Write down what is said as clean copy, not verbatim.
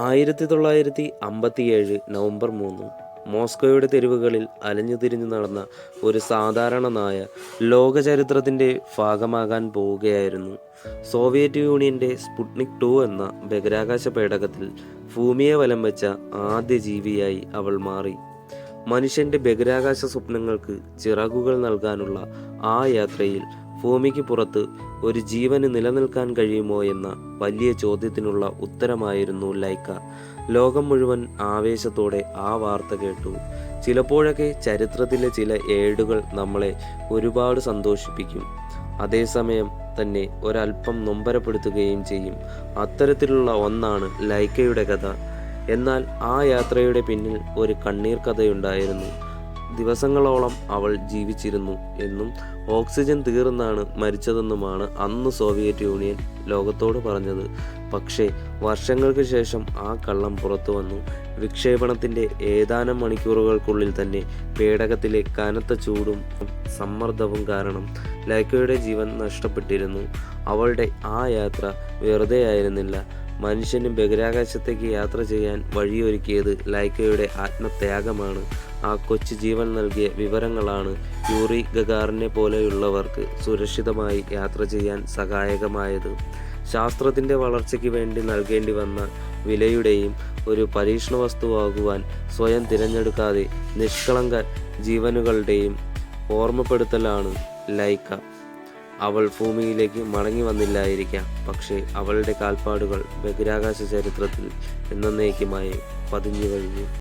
1957 November 3 മോസ്കോയുടെ തെരുവുകളിൽ അലഞ്ഞുതിരിഞ്ഞു നടന്ന ഒരു സാധാരണ നായ ലോകചരിത്രത്തിൻ്റെ ഭാഗമാകാൻ പോവുകയായിരുന്നു. സോവിയറ്റ് യൂണിയൻ്റെ സ്പുട്നിക് 2 എന്ന ബഹിരാകാശ പേടകത്തിൽ ഭൂമിയെ വലം വെച്ച ആദ്യ ജീവിയായി അവൾ മാറി. മനുഷ്യൻ്റെ ബഹിരാകാശ സ്വപ്നങ്ങൾക്ക് ചിറകുകൾ നൽകാനുള്ള ആ യാത്രയിൽ ഭൂമിക്ക് പുറത്ത് ഒരു ജീവന് നിലനിൽക്കാൻ കഴിയുമോ എന്ന വലിയ ചോദ്യത്തിനുള്ള ഉത്തരമായിരുന്നു ലൈക്ക. ലോകം മുഴുവൻ ആവേശത്തോടെ ആ വാർത്ത കേട്ടു. ചിലപ്പോഴൊക്കെ ചരിത്രത്തിലെ ചില ഏടുകൾ നമ്മളെ ഒരുപാട് സന്തോഷിപ്പിക്കും, അതേസമയം തന്നെ ഒരല്പം നൊമ്പരപ്പെടുത്തുകയും ചെയ്യും. അത്തരത്തിലുള്ള ഒന്നാണ് ലൈക്കയുടെ കഥ. എന്നാൽ ആ യാത്രയുടെ പിന്നിൽ ഒരു കണ്ണീർ കഥയുണ്ടായിരുന്നു. ദിവസങ്ങളോളം അവൾ ജീവിച്ചിരുന്നു എന്നും ഓക്സിജൻ തീർന്നാണ് മരിച്ചതെന്നുമാണ് അന്ന് സോവിയറ്റ് യൂണിയൻ ലോകത്തോട് പറഞ്ഞത്. പക്ഷേ വർഷങ്ങൾക്ക് ശേഷം ആ കള്ളം പുറത്തു വന്നു. വിക്ഷേപണത്തിൻ്റെ ഏതാനും മണിക്കൂറുകൾക്കുള്ളിൽ തന്നെ പേടകത്തിലെ കനത്ത ചൂടും സമ്മർദ്ദവും കാരണം ലൈക്കയുടെ ജീവൻ നഷ്ടപ്പെട്ടിരുന്നു. അവളുടെ ആ യാത്ര വെറുതെ ആയിരുന്നില്ല. മനുഷ്യന് ബഹിരാകാശത്തേക്ക് യാത്ര ചെയ്യാൻ വഴിയൊരുക്കിയത് ലൈക്കയുടെ ആത്മത്യാഗമാണ്. ആ കൊച്ചു ജീവൻ നൽകിയ വിവരങ്ങളാണ് യൂറി ഗഗാറിനെ പോലെയുള്ളവർക്ക് സുരക്ഷിതമായി യാത്ര ചെയ്യാൻ സഹായകമായത്. ശാസ്ത്രത്തിൻ്റെ വളർച്ചയ്ക്ക് വേണ്ടി നൽകേണ്ടി വന്ന വിലയുടെയും ഒരു പരീക്ഷണ വസ്തുവാകുവാൻ സ്വയം തിരഞ്ഞെടുക്കാതെ നിഷ്കളങ്ക ജീവനുകളുടെയും ഓർമ്മപ്പെടുത്തലാണ് ലൈക്ക. അവൾ ഭൂമിയിലേക്ക് മടങ്ങി വന്നില്ലായിരിക്കാം, പക്ഷേ അവളുടെ കാൽപ്പാടുകൾ ബഹിരാകാശ ചരിത്രത്തിൽ എന്നേക്കുമായി പതിഞ്ഞു കഴിഞ്ഞു.